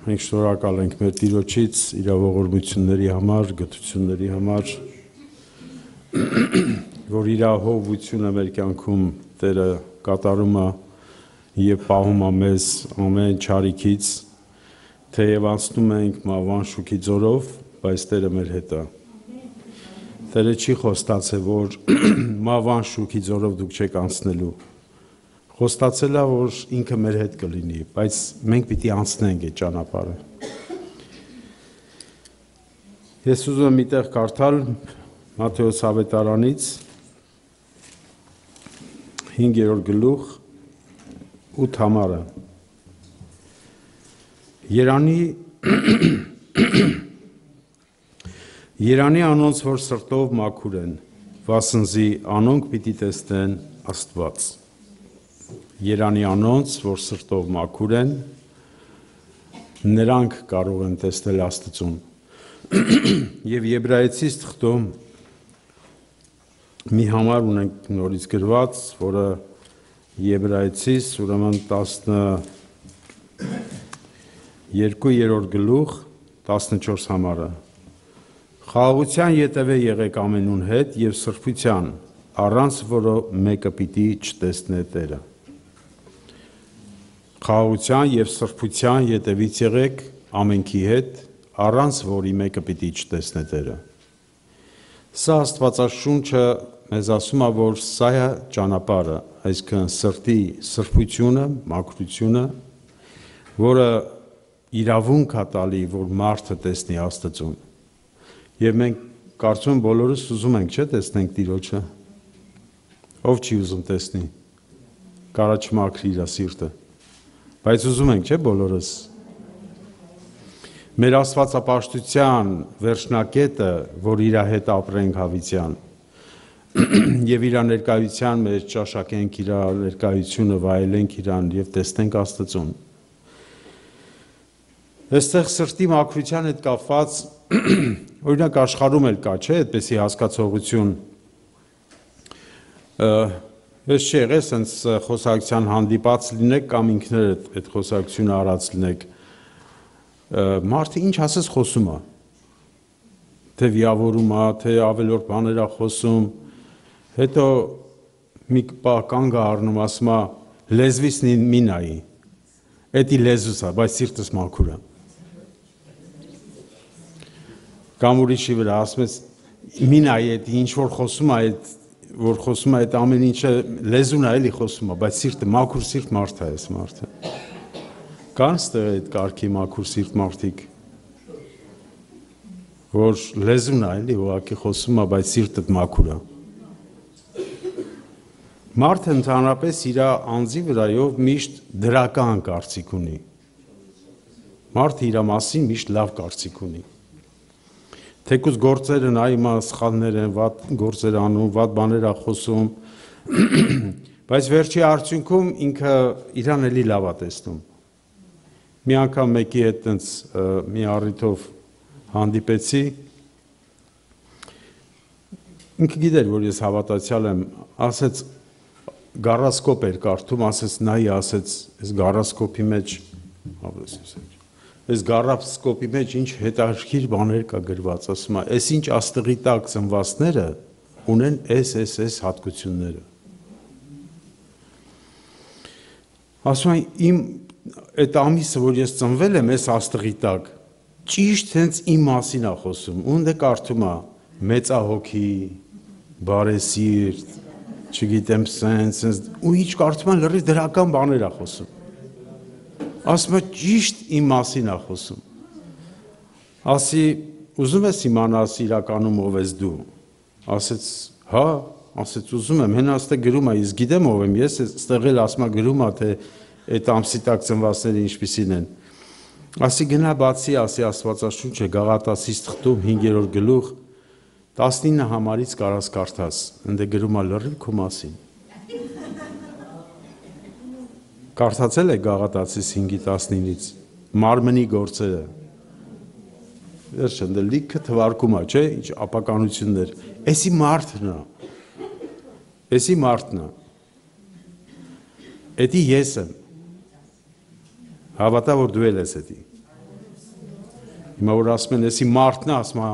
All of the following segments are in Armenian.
Մենք շնորհակալ ենք մեր Տիրոջից իր ողորմությունների համար, գթությունների համար, որ իր հովությունը մեր կյանքում Տերը կատարում է եւ պահում է մեզ ամեն չարիքից, թեև անցնում ենք մահվան շուքի ձորով, բայց Տերը մեր հետ է։ Տերը չի խոստացել, որ մահվան շուքի ձորով դուք չեք անցնելու։ Խոստացել է, որ ինքը մեր հետ կլինի, բայց մենք պիտի անցնենք այդ ճանապարհը։ Ես ուզում եմ միտեղ կարդալ Մատթեոս ավետարանից 5-րդ գլուխ 8 համարը։ Երանի անոնց, որ սրտով մաքուր են, վասնզի անոնք պիտի տեսնեն Աստված։ Երանի անոնց, որ սրտով մաքուր են, նրանք կարող են տեսնել Աստծուն։ Եվ Եբրայեցիս թղթում մի համար ունենք նորից գրված, որը Եբրայեցիս ուրեմն 12-րդ գլուխ 14 համարը։ Խաղաղության ետևե եղեք ամենուն հետ եւ սրբության, առանց որը մեկը պիտի չտեսնե Տերը։ Խաղաղության եւ սրբության ետևից եղեք ամենքի հետ, առանց որի մեկը պիտի չտեսնե Տերը։ Սա Աստվածաշունչը մեզ ասում է, որ սա է ճանապարհը, այսինքն սրտի սրբությունը, մաքրությունը, որը իրավունք է տալի, որ մարդը տեսնի Աստծուն։ Եվ մենք կարծում եմ բոլորս ուզում ենք, չէ՞, տեսնենք Տիրոջը։ Ով չի ուզում տեսնի։ Կարա չմաքրի իր սիրտը։ Բայց ուզում ենք, չէ՞ բոլորս։ Մեր աստվածապաշտության վերջնակետը, որ իր հետ ապրենք հավիտյան, եւ իր ներկայության մեջ ճաշակենք իր ներկայությունը, վայելենք իրան եւ տեսնենք Աստծուն։ Այստեղ սրտի մաքրության հետ կապված օրինակ աշխարհում էլ կա, չէ՞, այդպեսի հասկացողություն։ Ես չի եղել sense խոսակցության հանդիպած լինեք կամ ինքներդ այդ խոսակցությունը արած լինեք։ Մարդը ինչ ասես խոսում է։ Թե վիավորում է, թե ավելորդ բաներ է խոսում։ Հետո մի պահ կանգ է առնում, ասում է լեզվից մի նայի։ Էդի լեզուս է, բայց սիրտս մաքուր է։ Կամ ուրիշի վրա ասում ես մի նայի, էդ ինչ որ խոսում է, այդ որ խոսում է այդ ամեն ինչը լեզուն է էլի խոսում է, բայց սիրտը մաքուր սիրտ մարդ է այս մարդը։ Կան ստեղ այդ կարգի մաքուր սիրտ մարդիկ, որ լեզուն է էլի ուղղակի խոսում է, բայց սիրտը մաքուր է։ Մարդը ընդհանրապես իր անձի վրայով միշտ դրական կարծիք ունի։ Մարդը իր մասին միշտ լավ կարծիք ունի։ Թեկուզ գործերը նայում է, սխալներ են, վատ գործեր անում, վատ բաներ է խոսում, բայց վերջի արդյունքում ինքը իրան էլի լավ է տեսնում։ Մի անգամ մեկի հետ տենց մի առիթով հանդիպեցի, ինքը գիտեր, որ ես հավատացյալ եմ, ասեց գարասկոպ էր կարդում, ասեց նայի, ասեց այս գարասկոպի մեջ Այս գարասկոպի մեջ ինչ հետաքրքիր բաներ կա գրված, ասում է, այս ինչ աստղի տակ ծնվածները ունեն այս հատկությունները։ Ասում է, իմ այդ ամիսը, որ ես ծնվել եմ այս աստղի տակ, ճիշտ հենց իմ մասին է խոսում, ու դե կարդում է մեծահոգի, բարեսիրտ, չգիտեմ սենց, ու ինչ կարդում է լրիվ դրական բաներ է խոսում։ Ասում է ճիշտ իմ մասին է խոսում։ Ասի, ուզում ես իմանաս իրականում ով ես դու։ Ասեց, հա, ասեց ուզում եմ, հենա ստե գրում է, ես գիտեմ ով եմ, ես ստեղ էլ ասում է գրում է, թե այդ ամսի տակ ծնվածները ինչպիսին են։ Ասի գնա բացի, ասի Աստվածաշունչը Գաղատացիս թղթում 5-րդ գլուխ 19 համարից կարաս կարդաս, ընդ գրում է լրիվ քո մասին։ Կարդացել է Գաղատացիս 5:19-ից մարմնի գործերը։ Վերջը դե լիքը թվարկում է, չէ՞, ինչ ապականություններ։ Էսի մարդն է։ Էսի մարդն է։ Էդի ես եմ։ Հավատա որ դու ես էդի։ Հիմա որ ասում են, էսի մարդն է, ասում է,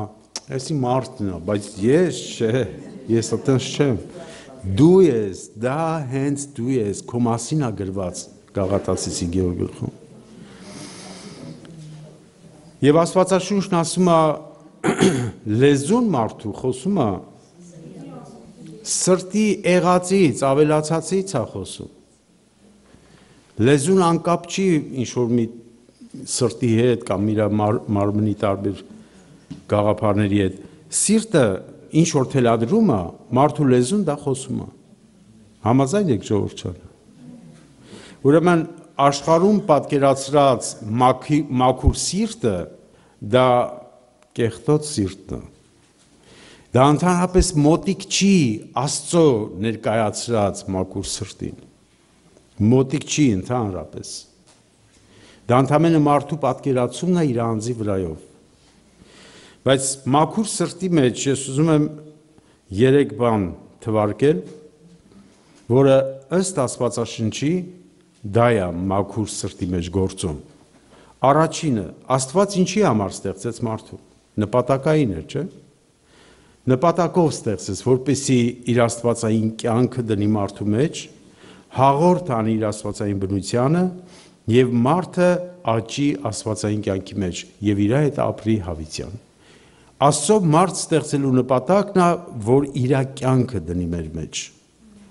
էսի մարդն է, բայց ես չէ, ես այդպես չեմ։ Դու ես, դա հենց դու ես, քո մասին է գրված Գաղատացիցի 5-րդ գլխում։ Եվ Աստվածաշունչն ասում է, լեզուն մարդու խոսում է սրտի եղածից, ավելացածից է խոսում։ Լեզուն անկապ չի ինչ-որ մի սրտի հետ կամ իր մարմնի տարբեր գաղափարների հետ։ Սիրտը ինչ-որ թելադրում է, մարդու լեզուն դա խոսում է։ Համաձայն եք ժողովուրդ ջան։ Ուրեմն աշխարհում պատկերացրած մաքուր սիրտը դա կեղտոտ սիրտն է։ Դա ընդհանրապես մոտիկ չի Աստծո ներկայացրած մաքուր սրտին։ Մոտիկ չի ընդհանրապես։ Դա ընդամենը մարդու պատկերացումն է իր անձի վրայով։ Բայց մաքուր սրտի մեջ ես ուզում եմ 3 բան թվարկել, որը ըստ Աստվածաշնչի դա է մաքուր սրտի մեջ գործում։ Առաջինը, Աստված ինչի համար ստեղծեց մարդուն։ Նպատակային էր, չէ՞։ Նպատակով ստեղծեց, որպեսզի իր աստվածային կյանքը դնի մարդու մեջ, հաղորդ անի իր աստվածային բնությանը եւ մարդը աճի աստվածային կյանքի մեջ եւ իր հետ ապրի հավիտյան։ Աստծո մարդ ստեղծելու նպատակն է, որ իր կյանքը դնի մեր մեջ։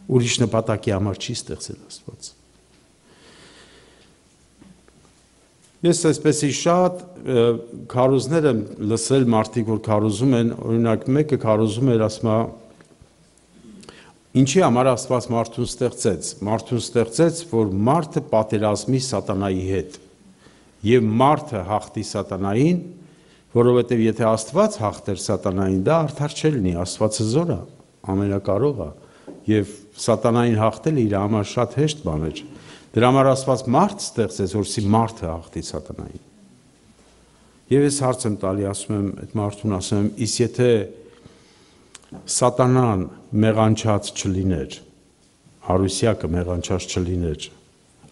Ուրիշ նպատակի համար չի ստեղծել Աստված։ Ես այսպեսի շատ քարոզներ եմ լսել մարդիկ, որ քարոզում են, օրինակ մեկը քարոզում էր, ասում է, ինչի համար Աստված մարդուն ստեղծեց։ Մարդուն ստեղծեց, որ մարդը պատերազմի սատանայի հետ եւ մարդը հաղթի սատանային, որովհետեւ եթե Աստված հաղթեր սատանային, դա արդար չէ լինի, Աստվածը զոր է, ամենակարող է եւ սատանային հաղթելը իր համար շատ հեշտ բան է։ Դրա համար Աստված մարդ ստեղծեց, որպեսզի մարդը հաղթի սատանային։ Եվ ես հարց եմ տալի, ասում եմ, այդ մարդուն ասում եմ, իսկ եթե սատանան մեղանչած չլիներ, հարուսյակը մեղանչած չլիներ,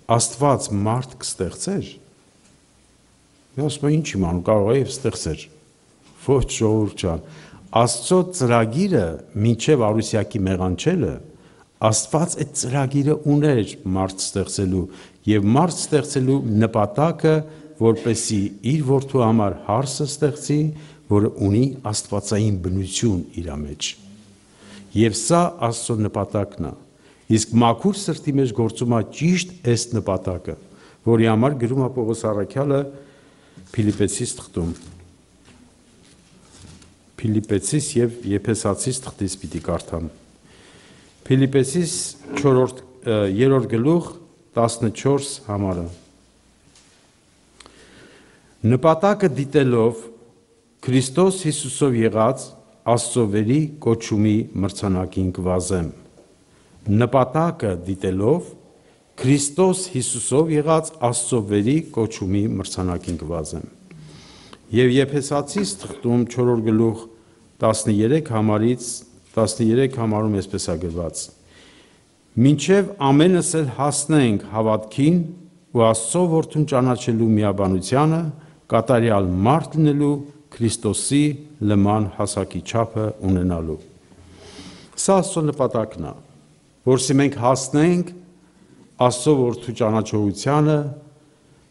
Աստված մարդ կստեղծեր։ Ես ասում եմ, ինչ իմանում, կարող է եւ ստեղծեր։ Ոչ ժողովուրդ ջան, Աստծո ծրագիրը մինչև հարուսյակի մեղանչելը Աստված այդ ծրագիրը ուներ մարդ ստեղծելու եւ մարդ ստեղծելու նպատակը, որպեսի իր որդու համար հարսը ստեղծի, որը ունի աստվածային բնություն իր մեջ։ Եվ սա Աստծո նպատակն է։ Իսկ մաքուր սրտի մեջ գործում է ճիշտ այս նպատակը, որի համար գրում է Պողոս առաքյալը Փիլիպեցիս թղթում։ Փիլիպեցիս եւ Եփեսացիս թղթից պիտի կարդամ։ Փիլիպեցիս 3-րդ գլուխ 14 համարը։ Նպատակը դիտելով Քրիստոս Հիսուսով եղած Աստծո վերի կոչումի մրցանակին կվազեմ։ Նպատակը դիտելով Քրիստոս Հիսուսով եղած Աստծո վերի կոչումի մրցանակին կվազեմ։ Եվ Եփեսացիս թղթում 4 գլուխ 13 համարից 13 համարում այսպես է գրված. Մինչև ամենս էլ հասնենք հավատքին ու Աստծո որդուն ճանաչելու միաբանությանը, կատարյալ մարդ լինելու Քրիստոսի լման հասակի չափը ունենալու։ Սա Աստծո նպատակն է, որսի մենք հասնենք Աստծո որդու ճանաչողությանը,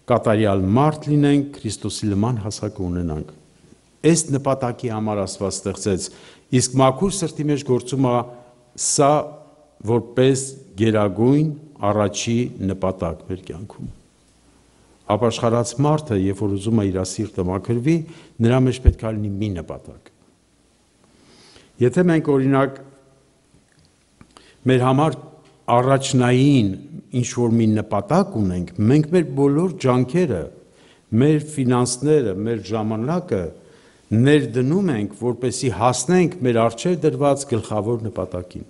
կատարյալ մարդ լինենք, Քրիստոսի լման հասակը ունենանք։ Այս նպատակի համար Աստված ստեղծեց, իսկ մաքուր սրտի մեջ գործում է սա որպես գերագույն առաջի նպատակ մեր կյանքում։ Ապաշխարած մարդը, երբ որ ուզում է իր սիրտը մաքրվի, նրա մեջ պետք է լինի մի նպատակ։ Եթե մենք օրինակ մեր համար առաջնային ինչ-որ մի նպատակ ունենք, մենք մեր բոլոր ջանքերը, մեր ֆինանսները, մեր ժամանակը ներդնում ենք, որպեսզի հասնենք մեր առջև դրված գլխավոր նպատակին։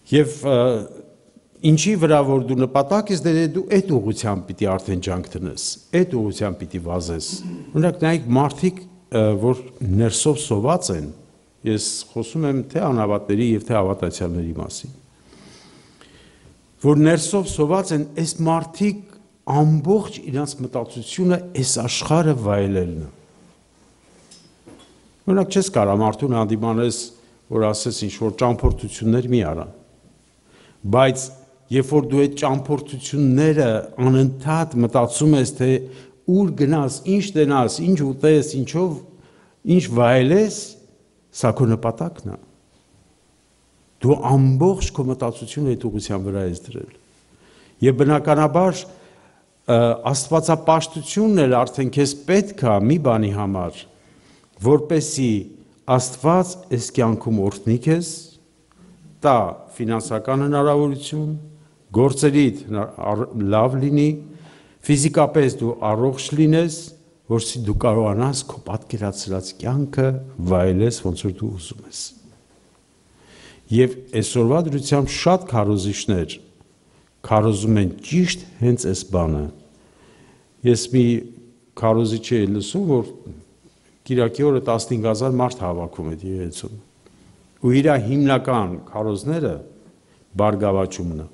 Եվ ինչի վրա որ դու նպատակ ես դրել, դու այդ ուղղությամբ պիտի արդեն ջանք դնես, այդ ուղղությամբ պիտի վազես։ Օրինակ նայեք մարդիկ, որ ներսով սոված են, ես խոսում եմ թե անհավատների եւ թե հավատացյալների մասին, որ ներսով սոված են, այս մարդիկ ամբողջ իրենց մտածությունը այս աշխարհը վայելելն է։ Օրինակ չես կարող մարդուն հանդիմանես, որ ասես ինչ-որ ճամփորդություններ մի արա, բայց երբ որ դու այդ ճամփորդությունները անընդհատ մտածում ես, թե ուր գնաս, ինչ դենաս, ինչ ուտես, ինչ վայելես, սա քո նպատակն է։ Դու ամբողջ քո մտածությունը այդ ուղղության վրա ես դրել։ Եվ բնականաբար աստվածապաշտությունն էլ արդեն քեզ պետք է մի բանի համար, որպեսզի Աստված այս կյանքում օրհնի քեզ, տա ֆինանսական հնարավորություն, գործերիդ լավ լինի, ֆիզիկապես դու առողջ լինես, որպեսզի դու կարողանաս քո պատկերացրած կյանքը վայելես, ոնց որ դու ուզում ես։ Եվ այսօրվա դրությամբ շատ քարոզիչներ քարոզում են ճիշտ հենց այս բանը։ Ես մի քարոզիչ էի լսում, որ Կիրակի օրը 15,000 մարդ հավաքում է եկեղեցում։ Ու իր հիմնական քարոզները բարգավաճումն է։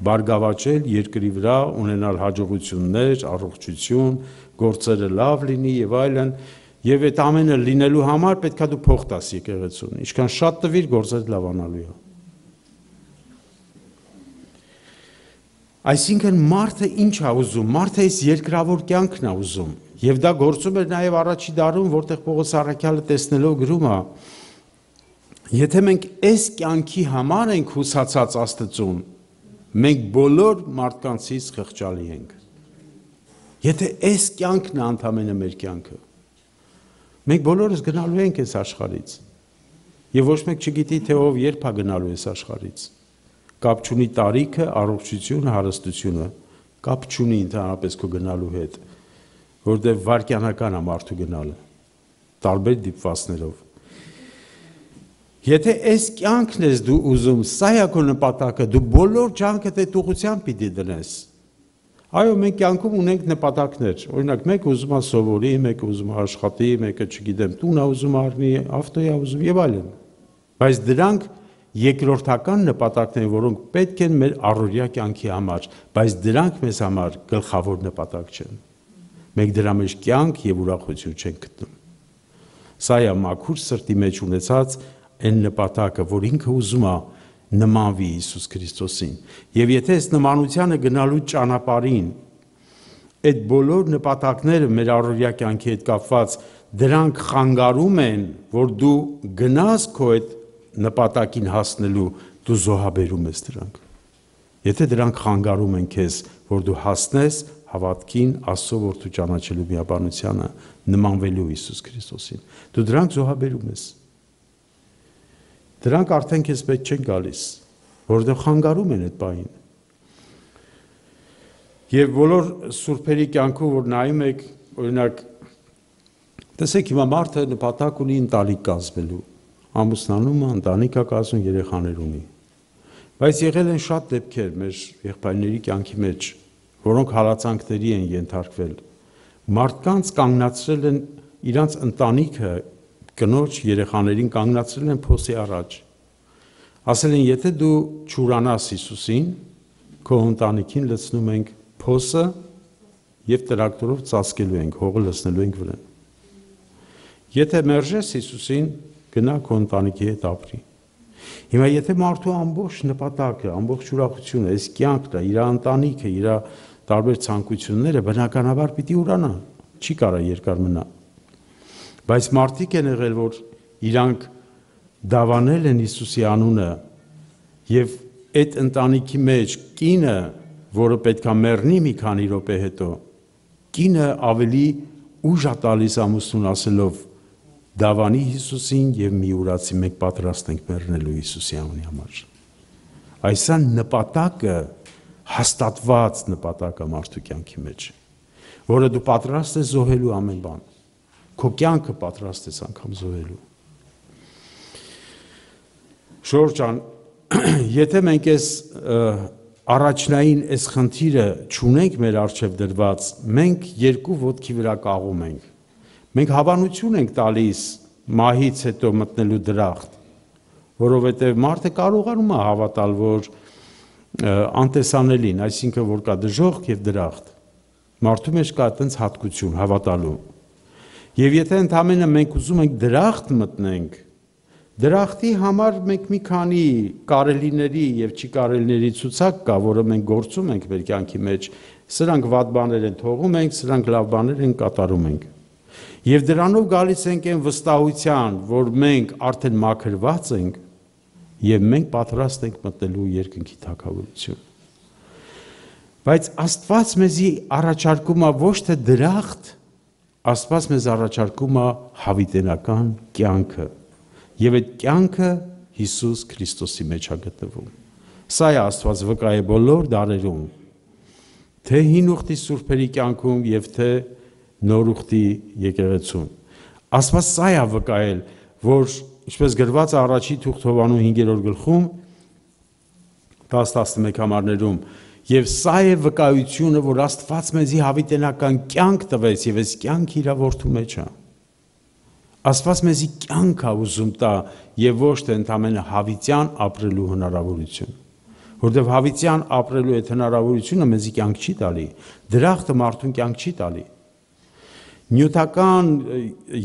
Բարգավաճել երկրի վրա, ունենալ հաջողություններ, առողջություն, գործերը լավ լինի եւ այլն, եւ այդ ամենը լինելու համար պետք է դու փող տաս եկեղեցուն։ Ինչքան շատ տվիր, գործերը լավանալու է։ Այսինքն մարդը ինչ է ուզում, մարդը այս երկրավոր կյանքն է ուզում, եւ դա գործում էր նաեւ առաջի դարում, որտեղ Պողոս առաքյալը տեսնելով գրում է. Եթե մենք այս կյանքի համար ենք հուսացած Աստծուն, մենք բոլոր մարդկանցից խղճալի ենք։ Եթե այս կյանքն է ընդամենը մեր կյանքը, մենք բոլորս գնալու ենք այս աշխարհից։ Եվ ոչ մեկ չգիտի, թե ով երբ է գնալու այս աշխարհից։ Կապ չունի տարիքը, առողջությունը, հարստությունը, կապ չունի ընդհանրապես քո գնալու հետ, որտեղ վայրկյանական է մարդու գնալը, տարբեր դիպվածներով։ Եթե այս կյանքն ես դու ուզում, սա է քո նպատակը, դու բոլոր ջանքդ այդ ուղղությամբ պիտի դնես։ Այո, մենք կյանքում ունենք նպատակներ, օրինակ մեկը ուզում է սովորի, մեկը ուզում է աշխատի, մեկը չգիտեմ, տուն է ուզում առնի, ավտո է ուզում եւ այլն։ Բայց դրանք երկրորդական նպատակներ, որոնք պետք են մեր առօրյա կյանքի համար, բայց դրանք մեզ համար գլխավոր նպատակ չեն։ Մենք դրա մեջ կյանք եւ ուրախություն չենք գտնում։ Սա է մաքուր սրտի մեջ ունեցած այն նպատակը, որ ինքը ուզում է նմանվի Հիսուս Քրիստոսին։ Եվ եթե այս նմանությանը գնալու ճանապարհին այդ բոլոր նպատակները մեր առօրյա կյանքի հետ կապված դրանք խանգարում են, որ դու գնաս քո այդ նպատակին հասնելու, դու զոհաբերում ես դրանք։ Եթե դրանք խանգարում են քեզ, որ դու հասնես հավատքին, Աստծո որդու ճանաչելու միաբանությանը, նմանվելու Հիսուս Քրիստոսին, դու դրանք զոհաբերում ես։ Դրանք արդեն քեզ պետք չեն գալիս, որովհետև խանգարում են այդ բանին։ Եվ բոլոր սուրբերի կյանքում, որ նայում եք, օրինակ, տեսեք հիմա մարդը նպատակ ունի ընտանիք կազմելու, ամուսնանում է, ընտանիք է կազմում, երեխաներ ունի։ Բայց եղել են շատ դեպքեր մեր եղբայրների կյանքի մեջ, որոնք հալածանքների են ենթարկվել։ Մարդկանց կանգնացրել են իրանց ընտանիքը, կնոջ երեխաներին կանգնացրել են փոսի առաջ։ Ասել են, եթե դու չուրանաս Հիսուսին, քո ընտանիքին լցնում ենք փոսը եւ տրակտորով ծածկելու ենք, հողը լցնելու ենք վրան։ Եթե մերժես Հիսուսին, գնա քո ընտանիքի հետ ապրի։ Հիմա եթե մարդու ամբողջ նպատակը, ամբողջ ուրախությունը, այս կյանքն է, իր ընտանիքը, իր տարբեր ցանկությունները բնականաբար պիտի ուրանա, չի կարա երկար մնա։ Բայց մարդիկ են եղել, որ իրանք դավանել են Հիսուսի անունը եւ այդ ընտանիքի մեջ կինը, որը պետքա մեռնի մի քանի րոպե հետո, կինը ավելի ուժ է տալիս ամուսնուն ասելով դավանի Հիսուսին եւ մի ուրացի մենք պատրաստ ենք մեռնելու Հիսուսի անունի համար։ Այսա նպատակը հաստատված նպատակը մարդու կյանքի մեջ, որը դու պատրաստ ես զոհելու ամեն բան։ Քո կյանքը պատրաստ ես անգամ զոհելու։ Շորժ ջան, եթե մենք այս առաջնային այս խնդիրը չունենք մեր առջև դրված, մենք երկու ոտքի վրա կաղում ենք։ Մենք հավանություն ենք տալիս մահից հետո մտնելու դրախտ, որովհետև մարդը կարողանում է հավատալ, որ անտեսանելին, այսինքն որ կա դժոխք եւ դրախտ։ Մարդու մեջ կա այդպես հատկություն, հավատալու։ Եվ եթե ընդամենը մենք ուզում ենք դրախտ մտնենք, դրախտի համար մենք մի քանի կարելիների եւ չի կարելիների ցուցակ կա, որը մենք գործում ենք մեր կյանքի մեջ, սրանք վատ բաներ են թողում ենք, սրանք լավ բաներ են կատարում ենք։ Եվ դրանով գալիս ենք այն վստահության, որ մենք արդեն մաքրված ենք եւ մենք պատրաստ ենք մտնելու երկնքի թագավորություն։ Բայց Աստված մեզի առաջարկում է ոչ թե դրախտ, Աստված մեզ առաջարկում է հավիտենական կյանքը, եւ այդ կյանքը Հիսուս Քրիստոսի մեջ է գտնվում։ Սա է Աստված վկա է բոլոր դարերում, թե հին ուխտի սուրբերի կյանքում եւ թե նոր ուխտի եկեղեցում։ Աստված սա է վկայել, որ ինչպես գրված է առաջի թուղթ Հովանու 5-րդ գլխում 10-11 համարներում, եւ սա է վկայությունը, որ Աստված մեզի հավիտենական կյանք տվեց եւ այս կյանքը իր որդու մեջ է։ Աստված մեզի կյանք է ուզում տա եւ ոչ թե ընդամենը հավիտյան ապրելու հնարավորություն։ Որտեւ հավիտյան ապրելու այդ հնարավորությունը մեզի կյանք չի տալի, դրախտը մարդուն կյանք չի տալի։ Նյութական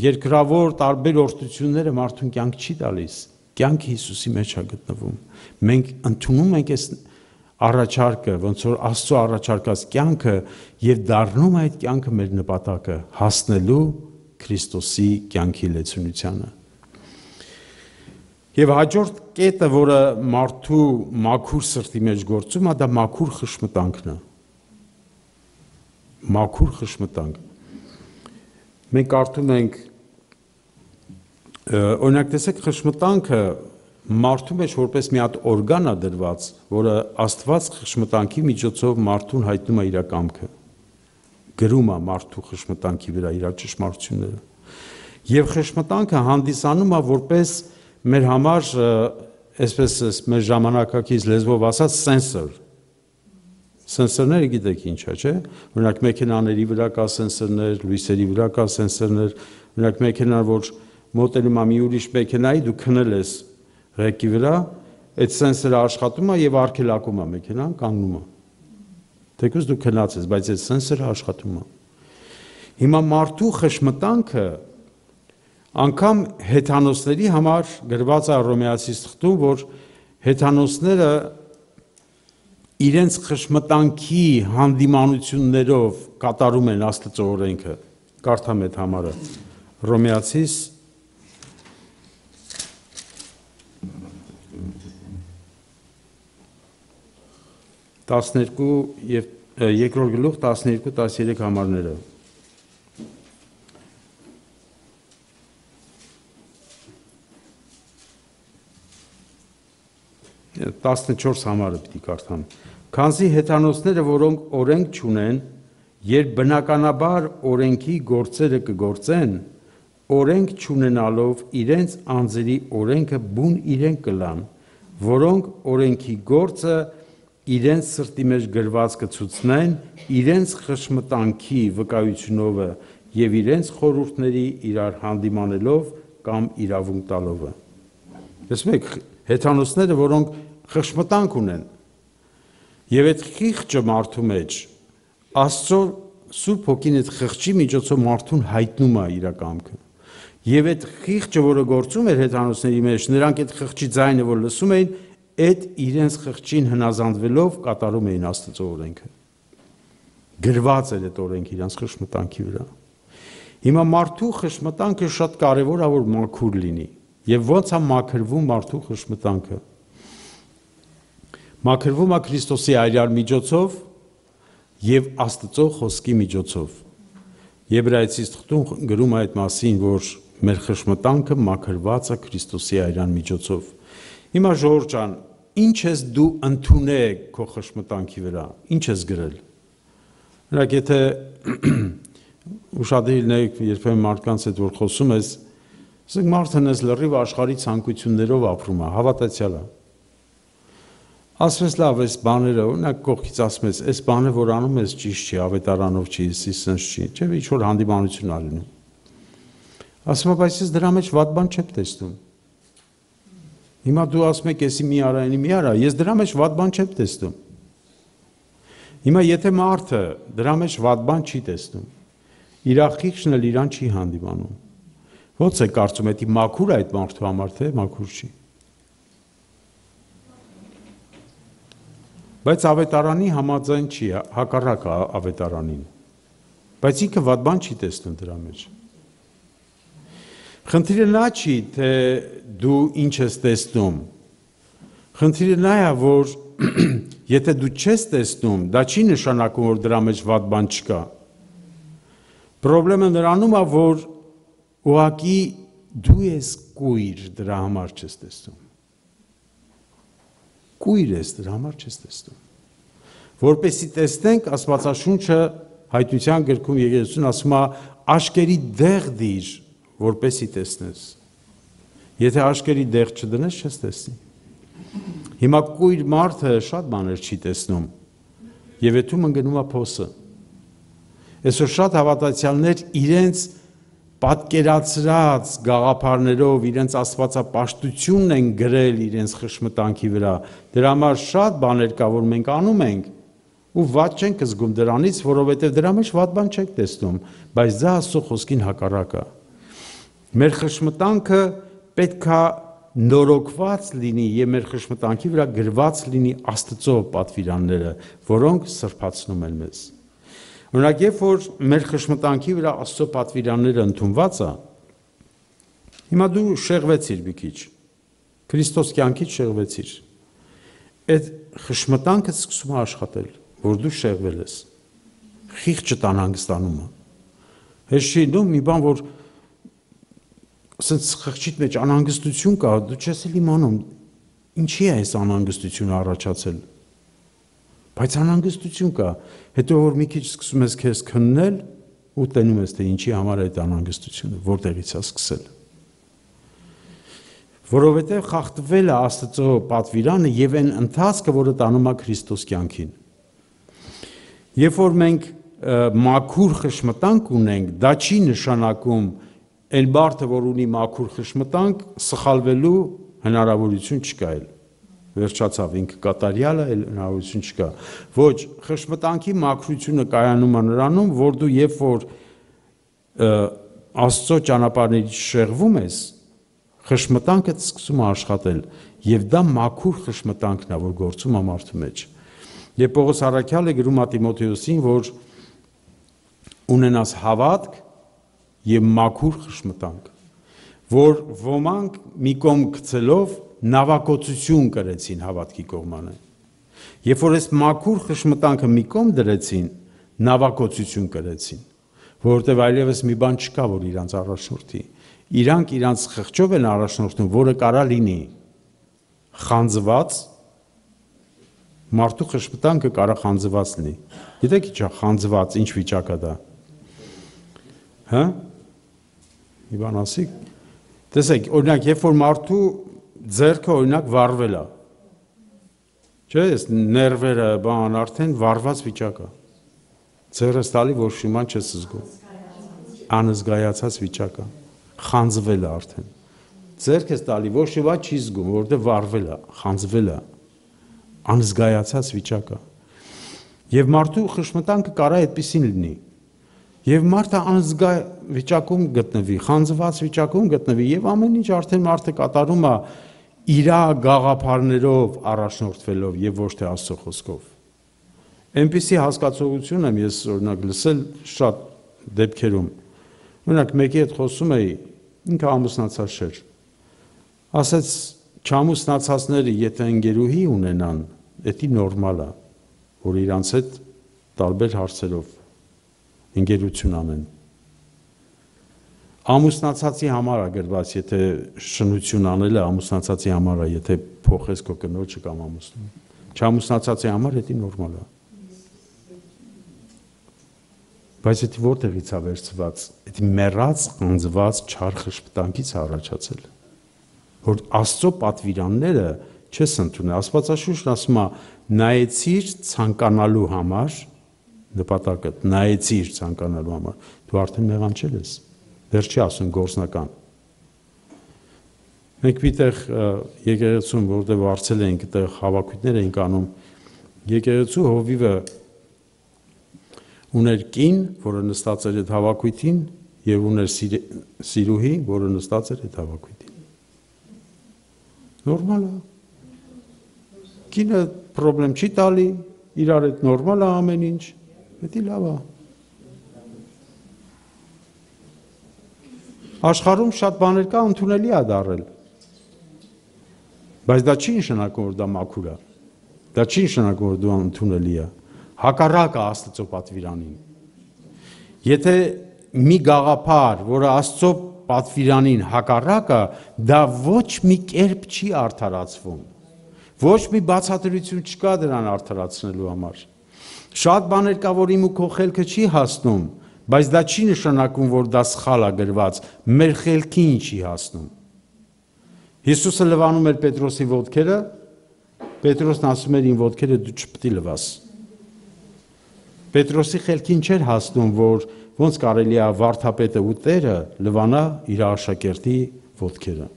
երկրավոր տարբեր օրհնությունները մարդուն կյանք չի տալիս, կյանքը Հիսուսի մեջ է գտնվում։ Մենք ընդունում ենք այս առաջարկը, ոնց որ Աստծո առաջարկած կյանքը եւ դառնում է այդ կյանքը մեր նպատակը հասնելու Քրիստոսի կյանքի լեցունությանը։ Եվ հաջորդ կետը, որը մարդու մաքուր սրտի մեջ գործում է, դա մաքուր խշմտանքն է։ Մաքուր խշմտանք։ Մենք կարդում ենք, օրինակ տեսեք, խշմտանքը մարդու մեջ որպես մի հատ օրգան է դրված, որը Աստված խշմտանքի միջոցով մարդուն հայտնում է իր կամքը, գրում է մարդու խշմտանքի վրա իր ճշմարտությունները։ Եվ խշմտանքը հանդիսանում է որպես մեր համար, այսպես մեր ժամանակակից լեզվով ասած, սենսոր։ Սենսորները գիտեք ինչ է, չէ՞։ Օրինակ մեքենաների վրա կա սենսորներ, լույսերի վրա կա սենսորներ, օրինակ մեքենան, որ մոտենում է մի ուրիշ մեքենայի, դու քնել ես ղեկի վրա, այդ սենսորը աշխատում է եւ արգելակում է մեքենան, կանգնում է։ Թեկուզ դու քնած ես, բայց այդ սենսորը աշխատում է։ Հիմա մարդու խշմտանքը անգամ հեթանոսների համար գրված է Հռոմեացիս թղթում, որ հեթանոսները իրենց խշմտանքի հանդիմանություններով կատարում են Աստծո օրենքը։ Կարդամ այդ համարը։ Հռոմեացիս 12 եւ երկրորդ գլուխ 12-13 համարները։ Տասնչորս համարը պիտի կարդամ։ Քանզի հեթանոսները, որոնք օրենք չունեն, երբ բնականաբար օրենքի գործերը կգործեն, օրենք չունենալով իրենց անձերի օրենքը բուն իրենք կլան, որոնք օրենքի գործը իրենց սրտի մեջ գրված կցուցնեն, իրենց խշմտանքի վկայությունով եւ իրենց խորհուրդների իրար հանդիմանելով կամ իրավունք տալով։ Տեսնում եք, հեթանոսները, որոնք խշմտանք ունեն, եւ այդ խիղճը մարդու մեջ Աստծո Սուրբ Հոգին այդ խղճի միջոցով մարդուն հայտնում է իր կամքը։ Եվ այդ խիղճը, որը գործում էր հեթանոսների մեջ, նրանք այդ խղճի ձայնը, որ լսում էին, այդ իրենց խղճին հնազանդվելով կատարում էին Աստծո օրենքը։ Գրված էր այդ օրենքը իրենց խշմտանքի վրա։ Հիմա մարդու խշմտանքը շատ կարևոր է, որ մաքուր լինի։ Եվ ո՞նց է մաքրվում մարդու խշմտանքը։ Մաքրվում է Քրիստոսի այրար միջոցով եւ Աստծո խոսքի միջոցով։ Եբրայեցիս թղթում գրում է այդ մասին, որ մեր խշմտանքը մաքրված է Քրիստոսի այրան միջոցով։ Հիմա Ժորժ ջան, ինչ ես դու ընդունել քո խշմտանքի վրա, ինչ ես գրել։ Օրինակ, եթե ուշադրիլ եք, երբեմն մարդկանց հետ որ խոսում ես, ասենք մարդն էս լրիվ աշխարհի ցանկություններով ապրում է, հավատացյալ է։ Ասես լավ, այս բաները, օրինակ կողքից ասում ես, այս բանը որ անում ես ճիշտ չի, ավետարանով չի, սենց չի, չէ՞ ինչ որ հանդիմանություն ա լինում։ Ասում եմ, բայց ես դրա մեջ վատ բան չեմ տեսնում։ Հիմա դու ասում ես, էսի մի արա, մի արա, ես դրա մեջ վատ բան չեմ տեսնում։ Հիմա եթե մարդը դրա մեջ վատ բան չի տեսնում, իր խիղճն էլ իրան չի հանդիմանում, ո՞նց է կարծում, դա մաքուր է այդ մարդու համար, թե մաքուր չի։ Բայց ավետարանի համաձայն չի, հակառակ ավետարանին, բայց ինքը վատ բան չի տեսնում դրա մեջ։ Խնդիրը նա չի, թե դու ինչ ես տեսնում, խնդիրը նա է, որ եթե դու չես տեսնում, դա չի նշանակում, որ դրա մեջ վատ բան չկա։ Պրոբլեմը նրանում է, որ ուղղակի դու ես կույր, դրա համար չես տեսնում։ Կույր ես, դրա համար չես տեսնում։ Որպեսզի տեսնենք, Աստվածաշունչը Հայտնության գրքում եկեղեցուն ասում է, աշկերի դեղ դիր, որպեսզի տեսնես։ Եթե աշկերի դեղ չդնես, չես տեսնի։ Հիմա կույր մարդը շատ բաներ չի տեսնում, եւ եթում ընկնում է փոսը։ Այսօր շատ հավատացյալներ իրենց պատկերացրած գաղափարներով, իրենց աստվածապաշտությունն են գրել իրենց խշմտանքի վրա։ Դրա համար շատ բաներ կա, որ մենք անում ենք, ու վատ չենք զգում դրանից, որովհետև դրա մեջ վատ բան չենք տեսնում, բայց դա Աստծո խոսքին հակառակ է։ Մեր խշմտանքը պետք է նորոգված լինի եւ մեր խշմտանքի վրա գրված լինի Աստծո պատվիրանները, որոնք սրբացնում են մեզ։ Օրինակ, երբ որ մեր խշմտանքի վրա Աստծո պատվիրանները ընդունված է, հիմա դու շեղվեցիր մի քիչ, Քրիստոս կյանքից շեղվեցիր, այդ խշմտանքը սկսում է աշխատել, որ դու շեղվել ես, խիղճդ անհանգստանում է։ Հեշ չի դու մի բան, որ ասենց խղճիդ մեջ անհանգստություն կա, դու չես էլ իմանում, ինչի է այս անհանգստությունը առաջացել։ Բայց անհանգստություն կա, հետո որ մի քիչ սկսում ես քեզ քննել ու տենում ես, թե ինչի համար է այդ անհանգստությունը, որտեղից է սկսել։ Որովհետև խախտվել է Աստծո պատվիրանը եւ այն ընթացքը, որը տանում է Քրիստոս կյանքին։ Երբ որ մենք մաքուր խշմտանք ունենք, դա չի նշանակում այն մարդը, որ ունի մաքուր խշմտանք, սխալվելու հնարավորություն չկա էլ։ Վերջացավ ինքը կատարյալը, էլ հնարավորություն չկա։ Ոչ, խշմտանքի մաքրությունը կայանում է նրանում, որ դու երբ որ Աստծո ճանապարհներից շեղվում ես, խշմտանքը սկսում է աշխատել, եւ դա մաքուր խշմտանքն է, որ գործում է մարդու մեջ։ Եվ Պողոս առաքյալը գրում է Տիմոթեոսին, որ ունենաս հավատք եւ մաքուր խշմտանք, որ ոմանք մի կողմ գցելով նավակոծություն կրեցին հավատքի կողմանը։ Երբ որ այս մաքուր խշմտանքը մի կողմ դրեցին, նավակոծություն կրեցին, որովհետև այլևս մի բան չկա, որ իրանց առաջնորդի։ Իրանք իրանց խղճով են առաջնորդում, որը կարա լինի խանձված, մարդու խշմտանքը կարա խանձված լինի։ Գիտեք ինչ է խանձված, ինչ վիճակ է դա։ Հա՞։ Մի բան ասի։ Տեսեք, օրինակ, երբ որ մարդու ձեռքը օրինակ վառվել է։ Չէ՞, այս ներվերը, բան, արդեն վառված վիճակ է։ Ձեռս տալի, որ շիման չես զգում։ Անզգայացած վիճակ է։ Խանձվել է արդեն։ Ձեռքս տալի, որ շիվա չի զգում, որովհետև վառվել է, խանձվել է։ Անզգայացած վիճակ է։ Եվ մարդու խշմտանքը կարա այդպեսին լինի։ Եվ մարդը անզգա վիճակում գտնվի, խանձված վիճակում գտնվի, եւ ամեն ինչ արդեն մարդը կատարում է իր գաղափարներով առաջնորդվելով եւ ոչ թե Աստծո խոսքով։ Այնպիսի հասկացողություն եմ ես օրինակ լսել շատ դեպքերում։ Օրինակ մեկի հետ խոսում էի, ինքը ամուսնացած չէր։ Ասաց չամուսնացածները եթե ընկերուհի ունենան, դա նորմալ է, որ իրանց հետ տարբեր հարցերով ընկերություն անեն։ Ամուսնացածի համար է գրված, եթե շնություն անելը ամուսնացածի համար է, եթե փոխես քո կնոջը կամ ամուսնուն։ Չամուսնացածի համար դա նորմալ է։ Բայց դա որտեղից է վերցված։ Դա մեռած, խանձված, չար խշտանքից է առաջացել։ Որ Աստծո պատվիրանները չես ընդունել։ Աստվածաշունչն ասում է. նայեցիր ցանկանալու համար, նպատակը նայեցիր ցանկանալու համար, դու արդեն մեղանչել ես։ Դեռ չի ասում գործնական։ Մենք միտեղ եկեղեցում, որտեղ վարձել էինք, այդտեղ հավաքույթներ էինք անում, եկեղեցու հովիվը ուներ կին, որը նստած էր այդ հավաքույթին, եւ ուներ սիրուհի, որը նստած էր այդ հավաքույթին։ Նորմալ է։ Կինը պրոբլեմ չի տալի, իրար հետ նորմալ է ամեն ինչ, դա լավ է։ Աշխարհում շատ բաներ կա ընդունելի է դառել։ Բայց դա չի նշանակում, որ դա մաքուր է։ Դա չի նշանակում, որ դա ընդունելի է։ Հակառակը Աստծո պատվիրանին։ Եթե մի գաղափար, որը Աստծո պատվիրանին հակառակը, դա ոչ մի կերպ չի արդարացվում։ Ոչ մի բացատրություն չկա դրան արդարացնելու համար։ Շատ բաներ կա, որ իմ ու քո խելքը չի հասնում, բայց դա չի նշանակում, որ դա սխալ է գրված, մեր խելքին չի հասնում։ Հիսուսը լվանում էր Պետրոսի ոտքերը, Պետրոսն ասում էր իմ ոտքերը դու չպետք է լվաս։ Պետրոսի խելքին չէր հասնում, որ ոնց կարելի է վարդապետը ու տերը լվանա իր աշակերտի ոտքերը։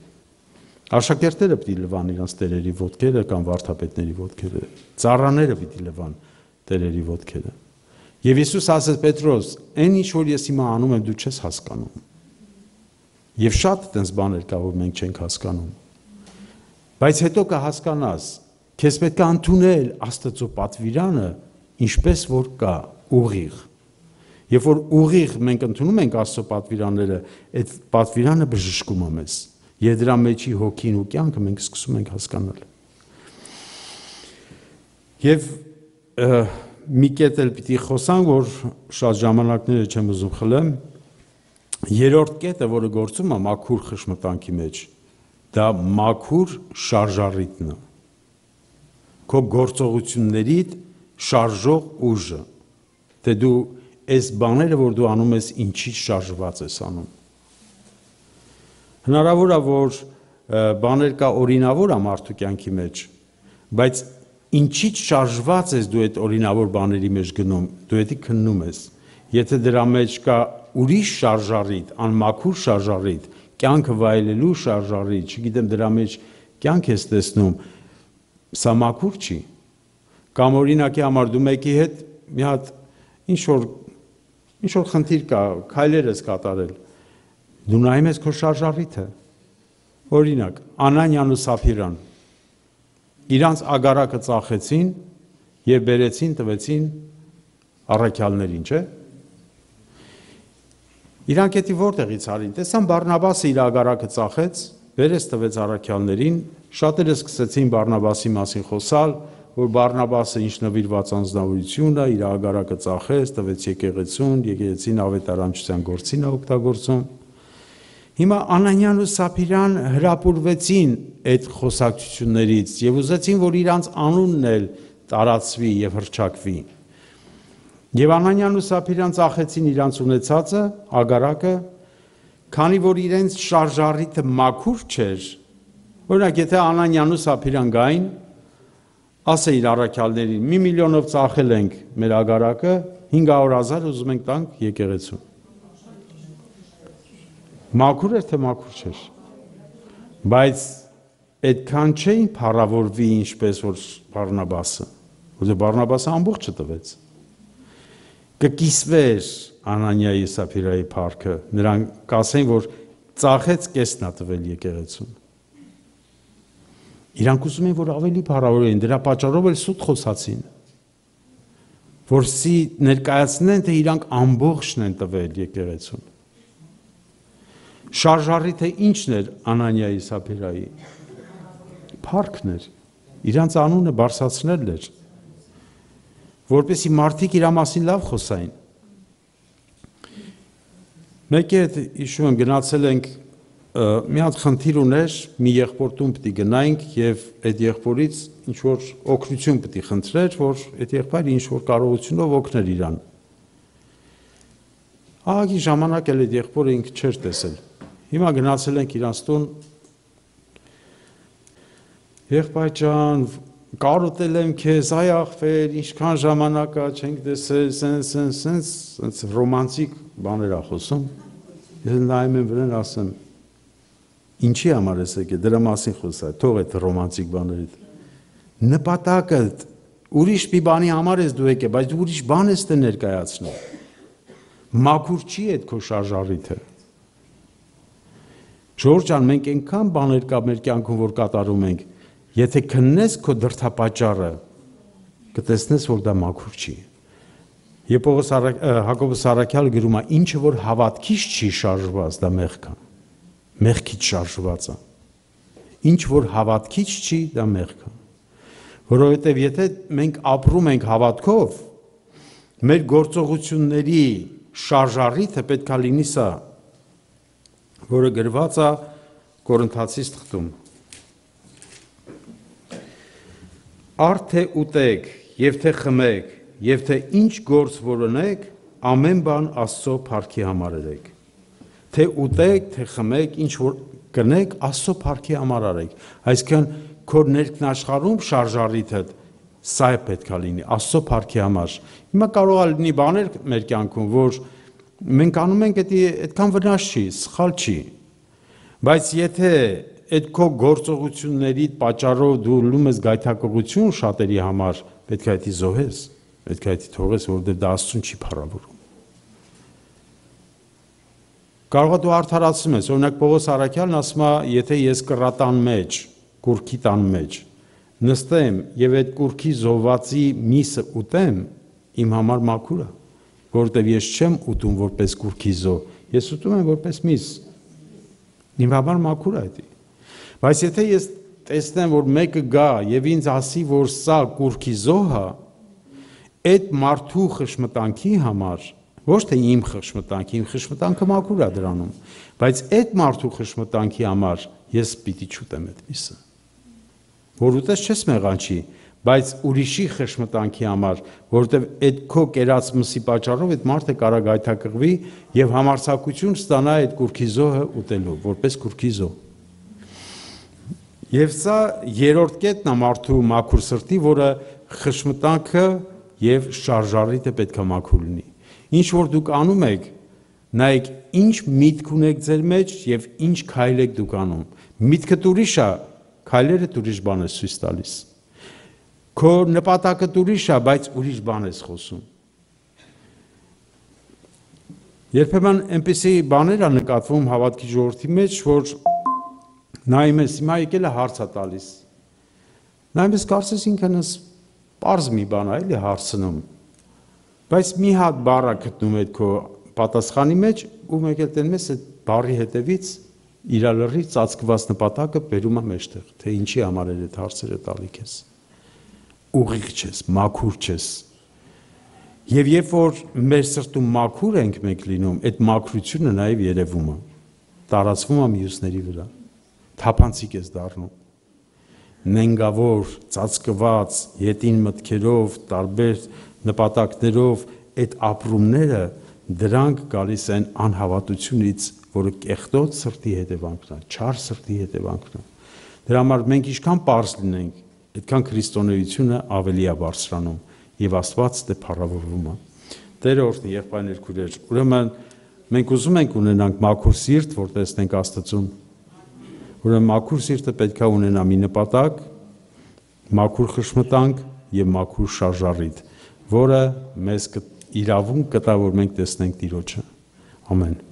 Աշակերտները պիտի լվան իրանց տերերի ոտքերը կամ վարդապետների ոտքերը։ Ծառաները պիտի լվան տերերի ոտքերը։ Եվ Հիսուս ասեց Պետրոս, այն ինչ որ ես հիմա անում եմ, դու չես հասկանում։ Եվ շատ այդպես բաներ կա, որ մենք չենք հասկանում։ Բայց հետո կհասկանաս, քեզ պետք է ընդունել Աստծո պատվիրանը, ինչպես որ կա, ուղիղ։ Երբ որ ուղիղ մենք ընդունում ենք Աստծո պատվիրանները, այդ պատվիրանը բժշկում է մեզ։ Եվ դրա մեջի հոգին ու կյանքը մենք սկսում ենք հասկանալ։ Եվ մի կետ էլ պիտի խոսանք, որ շատ ժամանակները չեմ ուզում խլեմ։ Երրորդ կետը, որը գործում է մաքուր խշմտանքի մեջ, դա մաքուր շարժառիթն է։ Քո գործողություններիդ շարժող ուժը, թե դու այս բաները, որ դու անում ես, ինչից շարժված ես անում։ Հնարավոր է, որ բաներ կա օրինավոր է մարդու կյանքի մեջ, բայց ինչից շարժված ես դու այդ օրինավոր բաների մեջ գնում, դու դա քննում ես։ Եթե դրա մեջ կա ուրիշ շարժառիթ, անմաքուր շարժառիթ, կյանքը վայելելու շարժառիթ, չգիտեմ դրա մեջ կյանք ես տեսնում, սա մաքուր չի։ Կամ օրինակի համար դու մեկի հետ մի հատ ինչ որ խնդիր կա, քայլեր ես կատարել, դու նայում ես քո շարժառիթը։ Օրինակ, Անանյան ու Սափիրան իրանց ագարակը ծախեցին եւ բերեցին, տվեցին առաքյալներին, չէ՞։ Իրանք էդի որտեղից արին։ Տեսան Բարնաբասը իր ագարակը ծախեց, բերեց տվեց առաքյալներին, շատերը սկսեցին Բարնաբասի մասին խոսալ, որ Բարնաբասը ինչ նվիրված անձնավորություն է, իր ագարակը ծախեց, տվեց եկեղեցուն, եկեղեցին ավետարանչության գործին է օգտագործում։ Հիմա Անանյան ու Սափիրան հրապուրվեցին այդ խոսակցություններից եւ ուզեցին, որ իրանց անունն էլ տարածվի եւ հռչակվի։ Եվ Անանյան ու Սափիրան ծախեցին իրանց ունեցածը, ագարակը, քանի որ իրենց շարժառիթը մաքուր չէր։ Օրինակ, եթե Անանյան ու Սափիրան գային, ասեին առաքյալներին, 1 միլիոնով ծախել ենք մեր ագարակը, 500,000 ուզում ենք տանք եկեղեցուն։ Մաքուր էր թե մաքուր չէր։ Բայց այդքան չէին փառավորվի ինչպես որ Բարնաբասը, որտեղ Բարնաբասը ամբողջը տվեց։ Կկիսվեր Անանյայի Սափիրայի փառքը, նրանք կասեն, որ ծախեց կեսն է տվել եկեղեցուն։ Իրանք ուզում են, որ ավելի փառավորեն, դրա պատճառով էլ սուտ խոսացին, որսի ներկայացնեն, թե իրանք ամբողջն են տվել եկեղեցուն։ Շարժառիթը ինչն էր Անանյայի Սափիրայի։ Փառքն էր, իրանց անունը բարձրացնելն էր, որպեսզի մարդիկ իր մասին լավ խոսային։ Մեկի հետ հիշում եմ գնացել ենք, մի հատ խնդիր ուներ, մի եղբոր տուն պիտի գնայինք եւ այդ եղբորից ինչ որ օգնություն պիտի խնդրեր, որ այդ եղբայրը ինչ որ կարողությունով օգներ իրան։ Ահագի ժամանակ էլ այդ եղբորը ինքը չէր տեսել։ Հիմա գնացել ենք իրանց տուն, եղբայր ջան, կարոտել եմ քեզ, այ աղբեր, ինչքան ժամանակ է, չենք տեսել, սենց ռոմանտիկ բաներ ա խոսում։ Ես նայում եմ վրան, ասեմ, ինչի համար ես եկել, դրա մասին խոսա, թող այդ ռոմանտիկ բաներիդ։ Նպատակը ուրիշ մի բանի համար ես դու եկել, բայց դու ուրիշ բան ես դե ներկայացնում։ Մաքուր չի այդ քո շարժառիթը։ Ժորժ ջան, մենք այնքան բաներ կա մեր կյանքում, որ կատարում ենք, եթե քննես քո դրդապատճառը, կտեսնես, որ դա մաքուր չի։ Հակոբոս Առաքյալը գրում է, ինչը որ հավատքից չի շարժված, դա մեղք է։ Մեղքից շարժված է։ Ինչ որ հավատքից չի, դա մեղք է։ Որովհետև եթե մենք ապրում ենք հավատքով, մեր գործողությունների շարժառիթը պետք է լինի սա, որը գրված է Կորինթացիս թղթում։ Արդ թե ուտեք, եւ թե խմեք, եւ թե ինչ գործ որոնեք, ամեն բան Աստծո փառքի համար արեք։ Թե ուտեք, թե խմեք, ինչ որ կնեք, Աստծո փառքի համար արեք։ Այսինքն քո ներքնաշխարհում շարժառիթը սա է պետք է լինի, Աստծո փառքի համար։ Հիմա կարող է լինի բաներ մեր կյանքում, որ մենք անում ենք, դա այդքան վնաս չի, սխալ չի։ Բայց եթե այդ քո գործողությունների պատճառով դու լում ես գայթակղություն շատերի համար, պետք է դա զոհես, պետք է դա թողես, որովհետև դա Աստծուն չի փառավորում։ Կարող է դու արդարացնում ես, օրինակ Պողոս Առաքյալն ասում է, եթե ես կռատան մեջ, կուրքի տան մեջ նստեմ եւ այդ կուրքի զոհվածի միսը ուտեմ, իմ համար մաքուր է, որովհետև ես չեմ ուտում որպես կուրքի զոհ, ես ուտում եմ որպես միս։ Իմ համար մաքուր է դա։ Բայց եթե ես տեսնեմ, որ մեկը գա եւ ինձ ասի, որ սա կուրքի զոհ է, այդ մարդու խշմտանքի համար, ոչ թե իմ խշմտանքը մաքուր է դրանում, բայց այդ մարդու խշմտանքի համար ես պիտի չուտեմ այդ միսը։ Որ ուտես չես մեղանչի, բայց ուրիշի խշմտանքի համար, որովհետև այդ քո կերած մսի պատճառով այդ մարդը կարող գայթակղվի եւ համարձակություն ստանա այդ կուրքի զոհը ուտելու, որպես կուրքի զոհ։ Եվ սա երրորդ կետն է մարդու մաքուր սրտի, որը խշմտանքը եւ շարժառիթը պետք է մաքուր լինի։ Ինչ որ դուք անում եք, նայեք ինչ միտք ունեք ձեր մեջ եւ ինչ քայլ եք դուք անում։ Միտքը ուրիշ է, քայլերը ուրիշ բան է ցույց տալիս։ Քո նպատակը ուրիշ է, բայց ուրիշ բան ես խոսում։ Երբեմն այնպիսի բաներ է նկատվում հավատքի ժողովրդի մեջ, որ նայում ես, հիմա եկել է հարց է տալիս։ Նայում ես, կարծես ինքնս պարզ մի բան է, էլի հարցնում։ Բայց մի հատ բառ է գտնում այդ քո պատասխանի մեջ, ու մեկ էլ տենում ես այդ բառի հետևից իր լրի ծածկված նպատակը բերում է մեջտեղ, թե ինչի համար է այդ հարցերը տալի քեզ։ Ուղիղ չես, մաքուր չես։ Եվ երբ որ մեր սրտում մաքուր ենք մենք լինում, այդ մաքրությունը նաև երևում է, տարածվում է մյուսների վրա, թափանցիկ ես դառնում, նենգավոր, ծածկված, ետին մտքերով, տարբեր նպատակներով այդ ապրումները դրանք գալիս են անհավատությունից, որը կեղտոտ սրտի հետևանքն է, չար սրտի հետևանքն է։ Դրա համար մենք ինչքան պարզ լինենք, այդքան քրիստոնեությունը ավելի է բարձրանում եւ Աստված դե փառավորվում է։ Տերը օրհնի եղբայրներ քույրեր, ուրեմն մենք ուզում ենք ունենանք մաքուր սիրտ, որ տեսնենք Աստծուն։ Ուրեմն մաքուր սիրտը պետք է ունենա մի նպատակ, մաքուր խշմտանք եւ մաքուր շարժառիթ, որը մեզ իրավունք կտա, որ մենք տեսնենք Տիրոջը։ Ամեն։